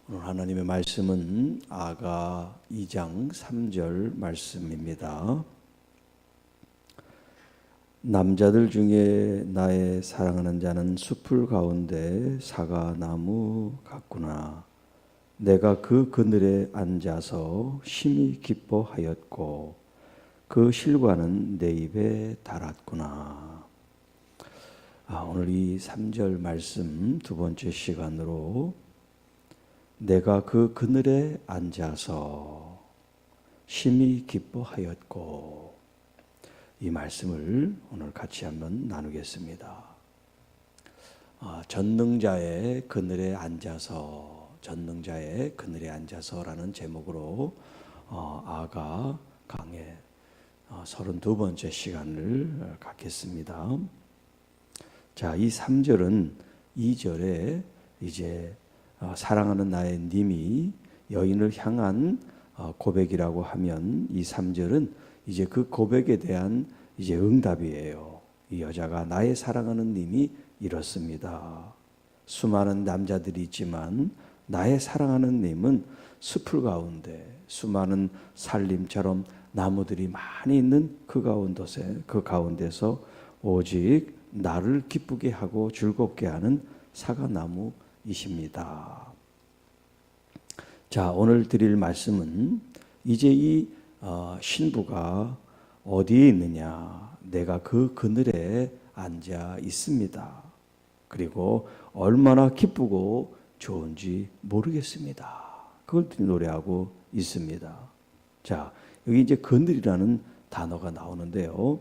오늘 하나님의 말씀은 아가 2장 3절 말씀입니다. 남자들 중에 나의 사랑하는 자는 숲을 가운데 사과나무 같구나. 내가 그 그늘에 앉아서 심히 기뻐하였고 그 실과는 내 입에 달았구나. 오늘 이 3절 말씀 두 번째 시간으로 내가 그 그늘에 앉아서 심히 기뻐하였고, 이 말씀을 오늘 같이 한번 나누겠습니다. 전능자의 그늘에 앉아서라는 제목으로 아가 강의 32번째 시간을 갖겠습니다. 자, 이 3절은 2절에 이제 사랑하는 나의 님이 여인을 향한 고백이라고 하면, 이 3절은 이제 그 고백에 대한 이제 응답이에요. 이 여자가 나의 사랑하는 님이 이렇습니다. 수많은 남자들이 있지만 나의 사랑하는 님은 숲을 가운데 수많은 산림처럼 나무들이 많이 있는 그 가운데서 오직 나를 기쁘게 하고 즐겁게 하는 사과나무이십니다. 자, 오늘 드릴 말씀은 이제 이 신부가 어디에 있느냐? 내가 그 그늘에 앉아 있습니다. 그리고 얼마나 기쁘고 좋은지 모르겠습니다. 그걸 노래하고 있습니다. 자, 여기 이제 그늘이라는 단어가 나오는데요.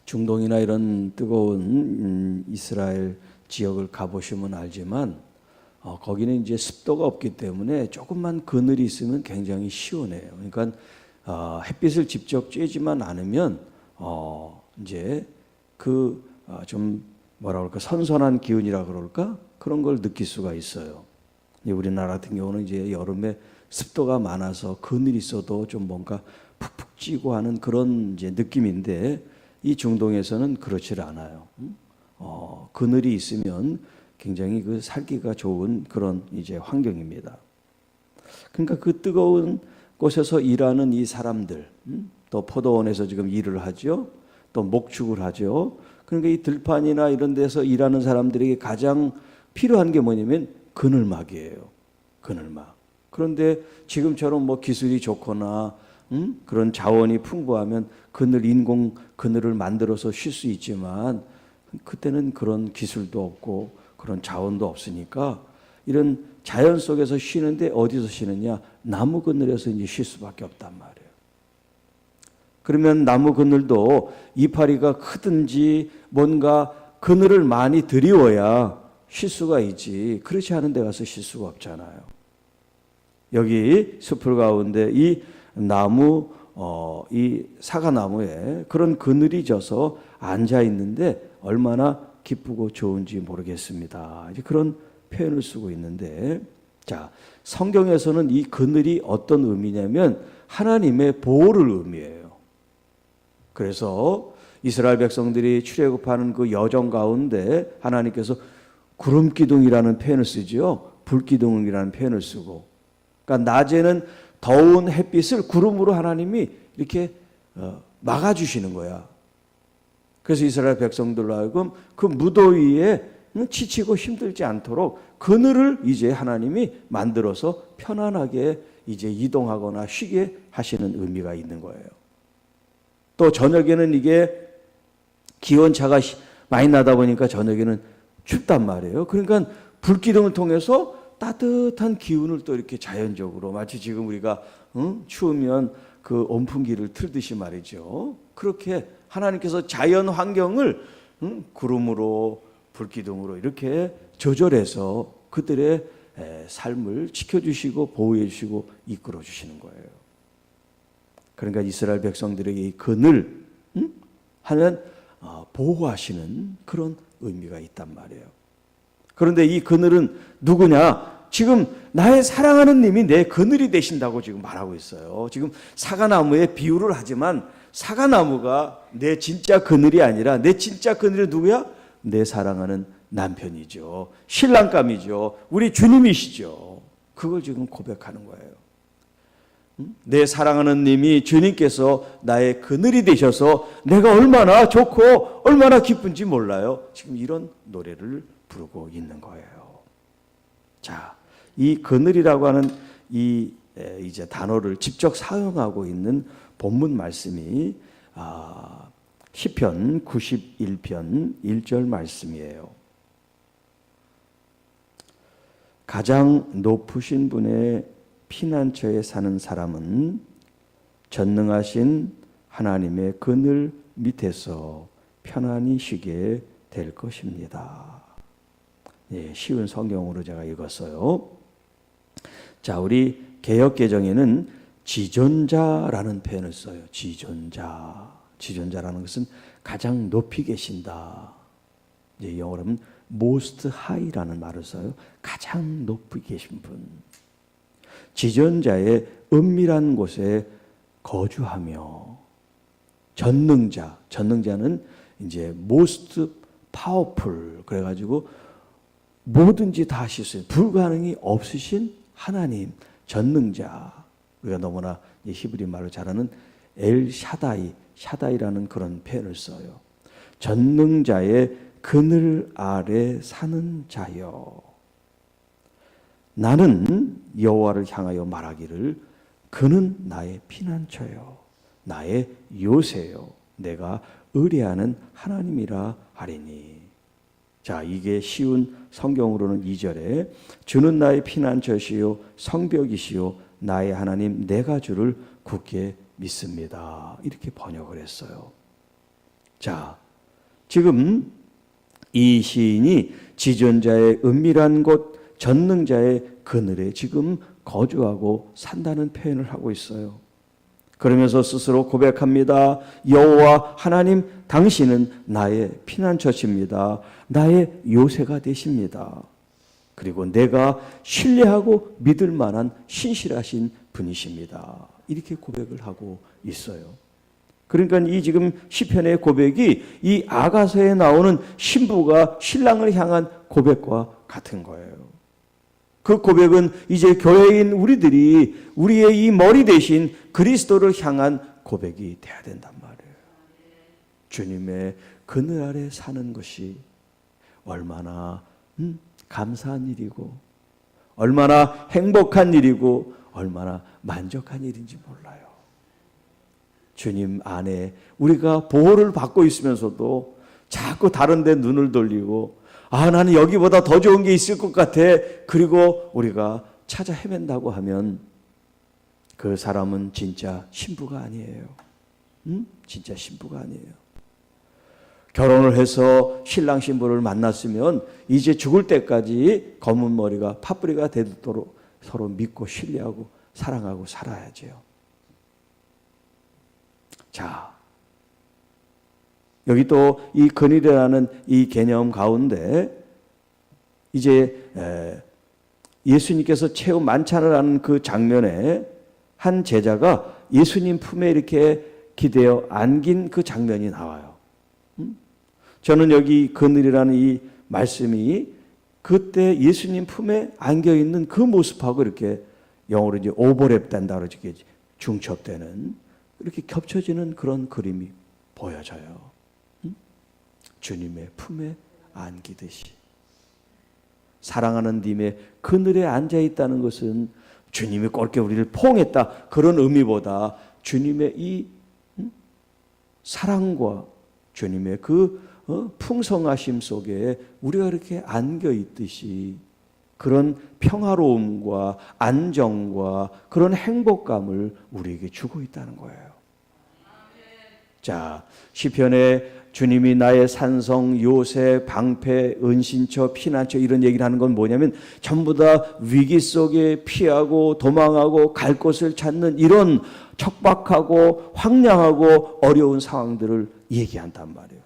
중동이나 이런 뜨거운 이스라엘 지역을 가보시면 알지만 거기는 이제 습도가 없기 때문에 조금만 그늘이 있으면 굉장히 시원해요. 그러니까 햇빛을 직접 쬐지만 않으면 이제 그 좀 뭐라 그럴까, 선선한 기운이라 그럴까, 그런 걸 느낄 수가 있어요. 우리나라 같은 경우는 이제 여름에 습도가 많아서 그늘이 있어도 좀 뭔가 푹푹 찌고 하는 그런 이제 느낌인데, 이 중동에서는 그렇지 않아요. 그늘이 있으면 굉장히 그 살기가 좋은 그런 이제 환경입니다. 그러니까 그 뜨거운 곳에서 일하는 이 사람들, 또 포도원에서 지금 일을 하죠. 또 목축을 하죠. 그러니까 이 들판이나 이런 데서 일하는 사람들에게 가장 필요한 게 뭐냐면 그늘막이에요. 그늘막. 그런데 지금처럼 뭐 기술이 좋거나 그런 자원이 풍부하면 인공 그늘을 만들어서 쉴 수 있지만, 그때는 그런 기술도 없고 그런 자원도 없으니까 이런 자연 속에서 쉬는데 어디서 쉬느냐? 나무 그늘에서 이제 쉴 수밖에 없단 말이에요. 그러면 나무 그늘도 이파리가 크든지 뭔가 그늘을 많이 들이워야 쉴 수가 있지, 그렇지 않은 데 가서 쉴 수가 없잖아요. 여기 숲을 가운데 이 나무, 이 사과나무에 그런 그늘이 져서 앉아 있는데 얼마나 기쁘고 좋은지 모르겠습니다. 이제 그런 표현을 쓰고 있는데, 자, 성경에서는 이 그늘이 어떤 의미냐면 하나님의 보호를 의미해요. 그래서 이스라엘 백성들이 출애굽하는 그 여정 가운데 하나님께서 구름기둥이라는 표현을 쓰죠. 불기둥이라는 표현을 쓰고, 그러니까 낮에는 더운 햇빛을 구름으로 하나님이 이렇게 막아주시는 거야. 그래서 이스라엘 백성들로 하여금 그 무더위에 지치고 힘들지 않도록 그늘을 이제 하나님이 만들어서 편안하게 이제 이동하거나 쉬게 하시는 의미가 있는 거예요. 또 저녁에는 이게 기온차가 많이 나다 보니까 저녁에는 춥단 말이에요. 그러니까 불기둥을 통해서 따뜻한 기운을 또 이렇게 자연적으로, 마치 지금 우리가 추우면 그 온풍기를 틀듯이 말이죠. 그렇게 하나님께서 자연 환경을 구름으로 불기둥으로 이렇게 조절해서 그들의 삶을 지켜주시고 보호해 주시고 이끌어 주시는 거예요. 그러니까 이스라엘 백성들에게 이 그늘 하는 보호하시는 그런 의미가 있단 말이에요. 그런데 이 그늘은 누구냐? 지금 나의 사랑하는 님이 내 그늘이 되신다고 지금 말하고 있어요. 지금 사과나무에 비유를 하지만 사과나무가 내 진짜 그늘이 아니라, 내 진짜 그늘이 누구야? 내 사랑하는 남편이죠. 신랑감이죠. 우리 주님이시죠. 그걸 지금 고백하는 거예요. 내 사랑하는 님이 주님께서 나의 그늘이 되셔서 내가 얼마나 좋고 얼마나 기쁜지 몰라요. 지금 이런 노래를 부르고 있는 거예요. 자, 이 그늘이라고 하는 이 이제 단어를 직접 사용하고 있는 본문 말씀이 시편 91편 1절 말씀이에요. 가장 높으신 분의 피난처에 사는 사람은 전능하신 하나님의 그늘 밑에서 편안히 쉬게 될 것입니다. 예, 쉬운 성경으로 제가 읽었어요. 자, 우리 개역개정에는 지존자라는 표현을 써요. 지존자. 지존자라는 것은 가장 높이 계신다. 이제 영어로 하면 most high라는 말을 써요. 가장 높이 계신 분. 지존자의 은밀한 곳에 거주하며 전능자, 전능자는 이제 most powerful 그래가지고 뭐든지 다 하실 수 있어요. 불가능이 없으신 하나님, 전능자. 우리가 너무나 히브리 말로 잘 아는 엘 샤다이, 샤다이라는 그런 표현을 써요. 전능자의 그늘 아래 사는 자여. 나는 여호와를 향하여 말하기를 그는 나의 피난처요 나의 요새요 내가 의뢰하는 하나님이라 하리니. 자, 이게 쉬운 성경으로는 2절에 주는 나의 피난처시요 성벽이시요 나의 하나님 내가 주를 굳게 믿습니다. 이렇게 번역을 했어요. 자, 지금 이 시인이 지존자의 은밀한 곳 전능자의 그늘에 지금 거주하고 산다는 표현을 하고 있어요. 그러면서 스스로 고백합니다. 여호와 하나님 당신은 나의 피난처십니다. 나의 요새가 되십니다. 그리고 내가 신뢰하고 믿을 만한 신실하신 분이십니다. 이렇게 고백을 하고 있어요. 그러니까 이 지금 시편의 고백이 이 아가서에 나오는 신부가 신랑을 향한 고백과 같은 거예요. 그 고백은 이제 교회인 우리들이 우리의 이 머리 대신 그리스도를 향한 고백이 돼야 된단 말이에요. 주님의 그늘 아래 사는 것이 얼마나 감사한 일이고 얼마나 행복한 일이고 얼마나 만족한 일인지 몰라요. 주님 안에 우리가 보호를 받고 있으면서도 자꾸 다른 데 눈을 돌리고 나는 여기보다 더 좋은 게 있을 것 같아. 그리고 우리가 찾아 헤맨다고 하면 그 사람은 진짜 신부가 아니에요. 진짜 신부가 아니에요. 결혼을 해서 신랑 신부를 만났으면 이제 죽을 때까지 검은 머리가 팥뿌리가 되도록 서로 믿고 신뢰하고 사랑하고 살아야죠. 자, 여기 또 이 그늘이라는 이 개념 가운데 이제 예수님께서 최후 만찬을 하는 그 장면에 한 제자가 예수님 품에 이렇게 기대어 안긴 그 장면이 나와요. 저는 여기 그늘이라는 이 말씀이 그때 예수님 품에 안겨 있는 그 모습하고 이렇게 영어로 이제 오버랩된다고 이렇게 중첩되는 이렇게 겹쳐지는 그런 그림이 보여져요. 주님의 품에 안기듯이. 사랑하는 님의 그늘에 앉아 있다는 것은 주님이 꼴게 우리를 포옹했다 그런 의미보다 주님의 이 사랑과 주님의 그 풍성하심 속에 우리가 이렇게 안겨 있듯이 그런 평화로움과 안정과 그런 행복감을 우리에게 주고 있다는 거예요. 자, 시편에 주님이 나의 산성, 요새, 방패, 은신처, 피난처 이런 얘기를 하는 건 뭐냐면 전부 다 위기 속에 피하고 도망하고 갈 곳을 찾는 이런 척박하고 황량하고 어려운 상황들을 얘기한단 말이에요.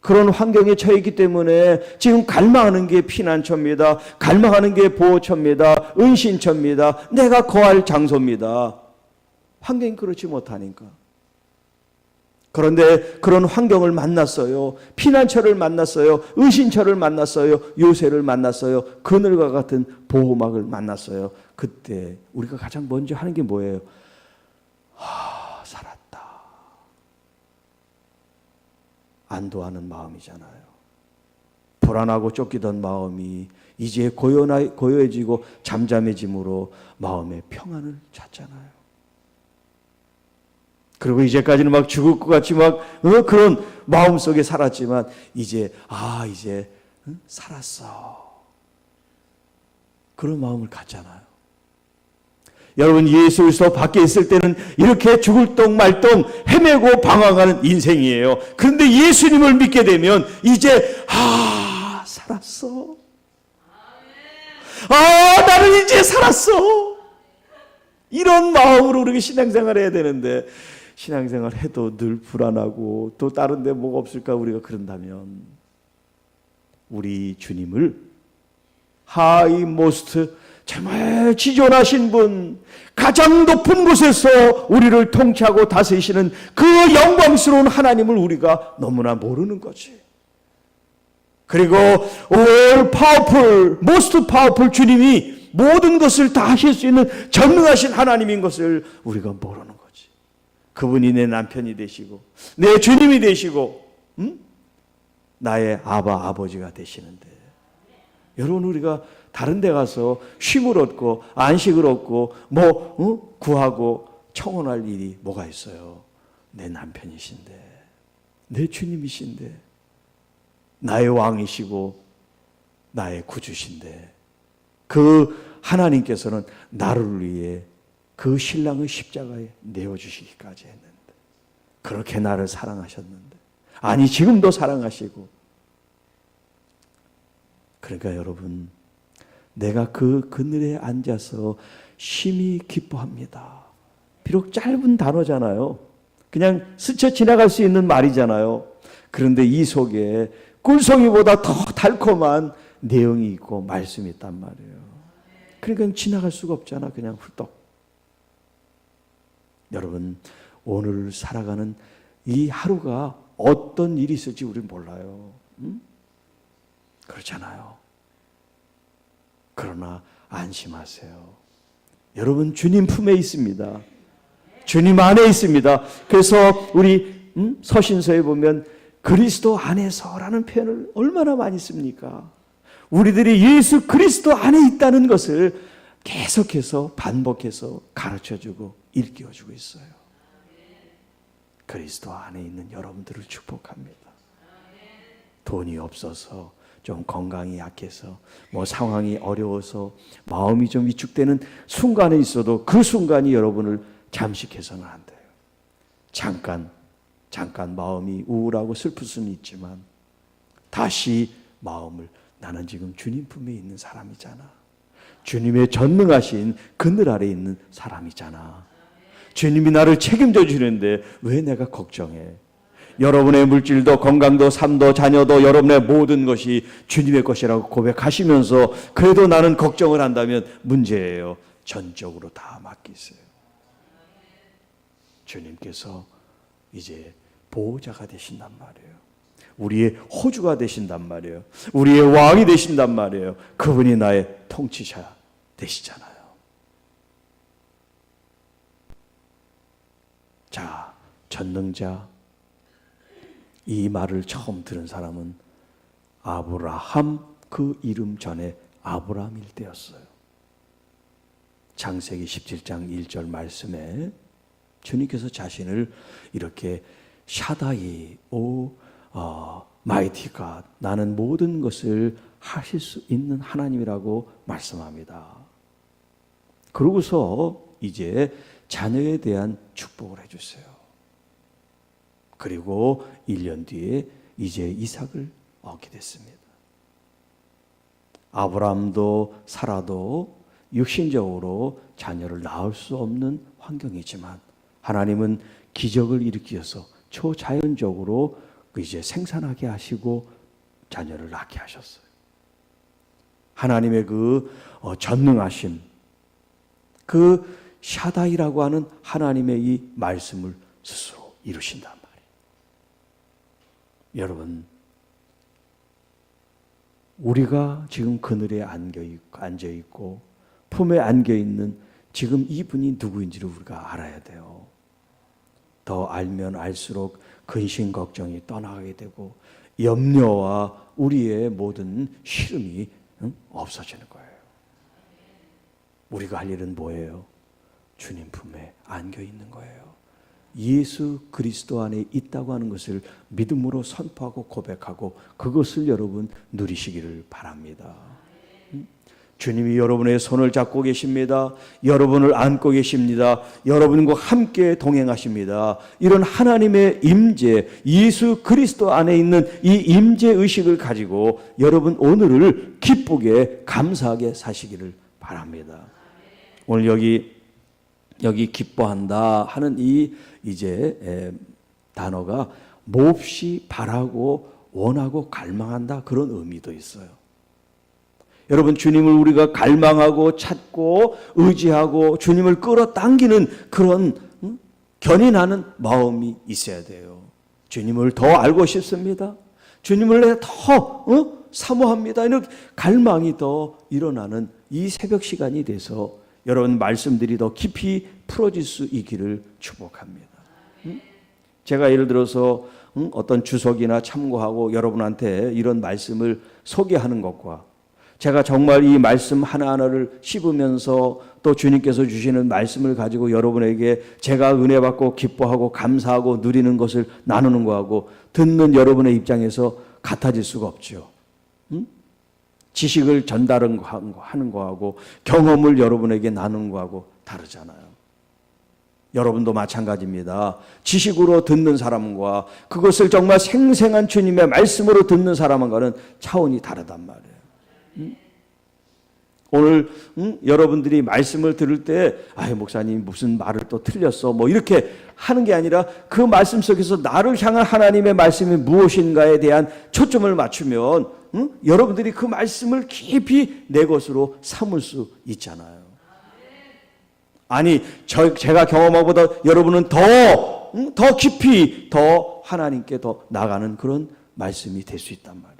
그런 환경에 처했기 때문에 지금 갈망하는 게 피난처입니다. 갈망하는 게 보호처입니다. 은신처입니다. 내가 거할 장소입니다. 환경이 그렇지 못하니까. 그런데 그런 환경을 만났어요. 피난처를 만났어요. 의신처를 만났어요. 요새를 만났어요. 그늘과 같은 보호막을 만났어요. 그때 우리가 가장 먼저 하는 게 뭐예요? 살았다. 안도하는 마음이잖아요. 불안하고 쫓기던 마음이 이제 고요해지고 잠잠해짐으로 마음의 평안을 찾잖아요. 그리고 이제까지는 막 죽을 것 같이 막 그런 마음 속에 살았지만 이제 살았어. 그런 마음을 갖잖아요. 여러분, 예수 그리스도 밖에 있을 때는 이렇게 죽을 똥 말똥 헤매고 방황하는 인생이에요. 그런데 예수님을 믿게 되면 이제 살았어. 나는 이제 살았어. 이런 마음으로 우리가 신앙생활을 해야 되는데 신앙생활 해도 늘 불안하고 또 다른 데 뭐가 없을까 우리가 그런다면 우리 주님을 하이모스트 정말 지존하신 분, 가장 높은 곳에서 우리를 통치하고 다스리시는 그 영광스러운 하나님을 우리가 너무나 모르는 거지. 그리고 all powerful, most powerful 주님이 모든 것을 다 하실 수 있는 전능하신 하나님인 것을 우리가 모르는 거지. 그분이 내 남편이 되시고 내 주님이 되시고 나의 아버지가 되시는데, 여러분, 우리가 다른 데 가서 쉼을 얻고 안식을 얻고 구하고 청혼할 일이 뭐가 있어요? 내 남편이신데, 내 주님이신데, 나의 왕이시고 나의 구주신데, 그 하나님께서는 나를 위해 그 신랑의 십자가에 내어주시기까지 했는데, 그렇게 나를 사랑하셨는데, 아니 지금도 사랑하시고. 그러니까 여러분, 내가 그 그늘에 앉아서 심히 기뻐합니다. 비록 짧은 단어잖아요. 그냥 스쳐 지나갈 수 있는 말이잖아요. 그런데 이 속에 꿀송이보다 더 달콤한 내용이 있고 말씀이 있단 말이에요. 그러니까 지나갈 수가 없잖아. 그냥 훌떡. 여러분, 오늘 살아가는 이 하루가 어떤 일이 있을지 우리는 몰라요. 그렇잖아요. 그러나 안심하세요. 여러분, 주님 품에 있습니다. 주님 안에 있습니다. 그래서 우리 서신서에 보면 그리스도 안에서라는 표현을 얼마나 많이 씁니까? 우리들이 예수 그리스도 안에 있다는 것을 계속해서 반복해서 가르쳐주고 일깨워주고 있어요. 그리스도 안에 있는 여러분들을 축복합니다. 돈이 없어서, 좀 건강이 약해서, 상황이 어려워서 마음이 좀 위축되는 순간에 있어도 그 순간이 여러분을 잠식해서는 안 돼요. 잠깐 마음이 우울하고 슬플 수는 있지만 다시 마음을, 나는 지금 주님 품에 있는 사람이잖아. 주님의 전능하신 그늘 아래 있는 사람이잖아. 주님이 나를 책임져 주는데 왜 내가 걱정해? 여러분의 물질도 건강도 삶도 자녀도 여러분의 모든 것이 주님의 것이라고 고백하시면서 그래도 나는 걱정을 한다면 문제예요. 전적으로 다 맡기세요. 주님께서 이제 보호자가 되신단 말이에요. 우리의 호주가 되신단 말이에요. 우리의 왕이 되신단 말이에요. 그분이 나의 통치자 되시잖아요. 자, 전능자, 이 말을 처음 들은 사람은 아브라함, 그 이름 전에 아브라함일 때였어요. 창세기 17장 1절 말씀에 주님께서 자신을 이렇게 샤다이, 마이티 갓, 나는 모든 것을 하실 수 있는 하나님이라고 말씀합니다. 그러고서 이제 자녀에 대한 축복을 해주세요. 그리고 1년 뒤에 이제 이삭을 얻게 됐습니다. 아브라함도 사라도 육신적으로 자녀를 낳을 수 없는 환경이지만 하나님은 기적을 일으키셔서 초자연적으로 이제 생산하게 하시고 자녀를 낳게 하셨어요. 하나님의 그 전능하심, 그 샤다이라고 하는 하나님의 이 말씀을 스스로 이루신단 말이에요. 여러분, 우리가 지금 그늘에 앉아 있고 품에 안겨 있는 지금 이분이 누구인지를 우리가 알아야 돼요. 더 알면 알수록 근심 걱정이 떠나가게 되고 염려와 우리의 모든 시름이 없어지는 거예요. 우리가 할 일은 뭐예요? 주님 품에 안겨 있는 거예요. 예수 그리스도 안에 있다고 하는 것을 믿음으로 선포하고 고백하고 그것을 여러분 누리시기를 바랍니다. 주님이 여러분의 손을 잡고 계십니다. 여러분을 안고 계십니다. 여러분과 함께 동행하십니다. 이런 하나님의 임재, 예수 그리스도 안에 있는 이 임재 의식을 가지고 여러분 오늘을 기쁘게 감사하게 사시기를 바랍니다. 오늘 여기 기뻐한다 하는 이 이제 단어가 몹시 바라고 원하고 갈망한다 그런 의미도 있어요. 여러분, 주님을 우리가 갈망하고 찾고 의지하고 주님을 끌어당기는 그런 견인하는 마음이 있어야 돼요. 주님을 더 알고 싶습니다. 주님을 내가 더 사모합니다. 이런 갈망이 더 일어나는 이 새벽 시간이 돼서 여러분 말씀들이 더 깊이 풀어질 수 있기를 축복합니다. 제가 예를 들어서 어떤 주석이나 참고하고 여러분한테 이런 말씀을 소개하는 것과 제가 정말 이 말씀 하나하나를 씹으면서 또 주님께서 주시는 말씀을 가지고 여러분에게 제가 은혜 받고 기뻐하고 감사하고 누리는 것을 나누는 거하고 듣는 여러분의 입장에서 같아질 수가 없죠. 지식을 전달하는 거하고 경험을 여러분에게 나누는 거하고 다르잖아요. 여러분도 마찬가지입니다. 지식으로 듣는 사람과 그것을 정말 생생한 주님의 말씀으로 듣는 사람과는 차원이 다르단 말이에요. 오늘 여러분들이 말씀을 들을 때 목사님 무슨 말을 또 틀렸어 뭐 이렇게 하는 게 아니라 그 말씀 속에서 나를 향한 하나님의 말씀이 무엇인가에 대한 초점을 맞추면 여러분들이 그 말씀을 깊이 내 것으로 삼을 수 있잖아요. 아니 제가 경험하고보다 여러분은 더 깊이 더 하나님께 더 나가는 그런 말씀이 될 수 있단 말이에요.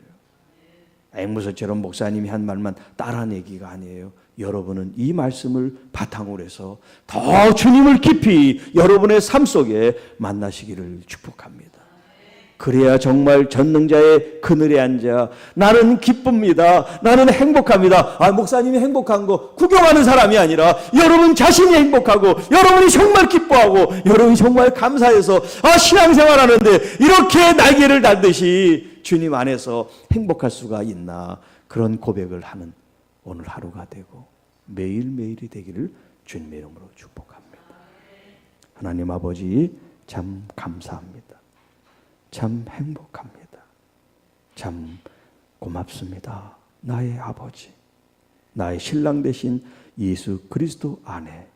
앵무새처럼 목사님이 한 말만 따라내기가 아니에요. 여러분은 이 말씀을 바탕으로 해서 더 주님을 깊이 여러분의 삶 속에 만나시기를 축복합니다. 그래야 정말 전능자의 그늘에 앉아 나는 기쁩니다. 나는 행복합니다. 목사님이 행복한 거 구경하는 사람이 아니라 여러분 자신이 행복하고 여러분이 정말 기뻐하고 여러분이 정말 감사해서 신앙생활 하는데 이렇게 날개를 달듯이 주님 안에서 행복할 수가 있나 그런 고백을 하는 오늘 하루가 되고 매일매일이 되기를 주님의 이름으로 축복합니다. 하나님 아버지 참 감사합니다. 참 행복합니다. 참 고맙습니다. 나의 아버지, 나의 신랑 되신 예수 그리스도 안에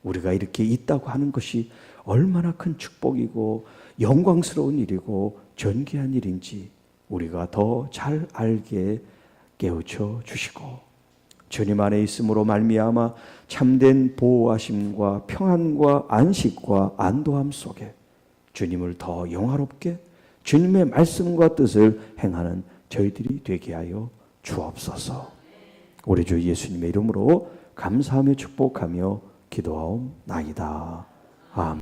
우리가 이렇게 있다고 하는 것이 얼마나 큰 축복이고 영광스러운 일이고 존귀한 일인지 우리가 더 잘 알게 깨우쳐 주시고 주님 안에 있음으로 말미암아 참된 보호하심과 평안과 안식과 안도함 속에 주님을 더 영화롭게 주님의 말씀과 뜻을 행하는 저희들이 되게 하여 주옵소서. 우리 주 예수님의 이름으로 감사하며 축복하며 기도하옵나이다. 아멘.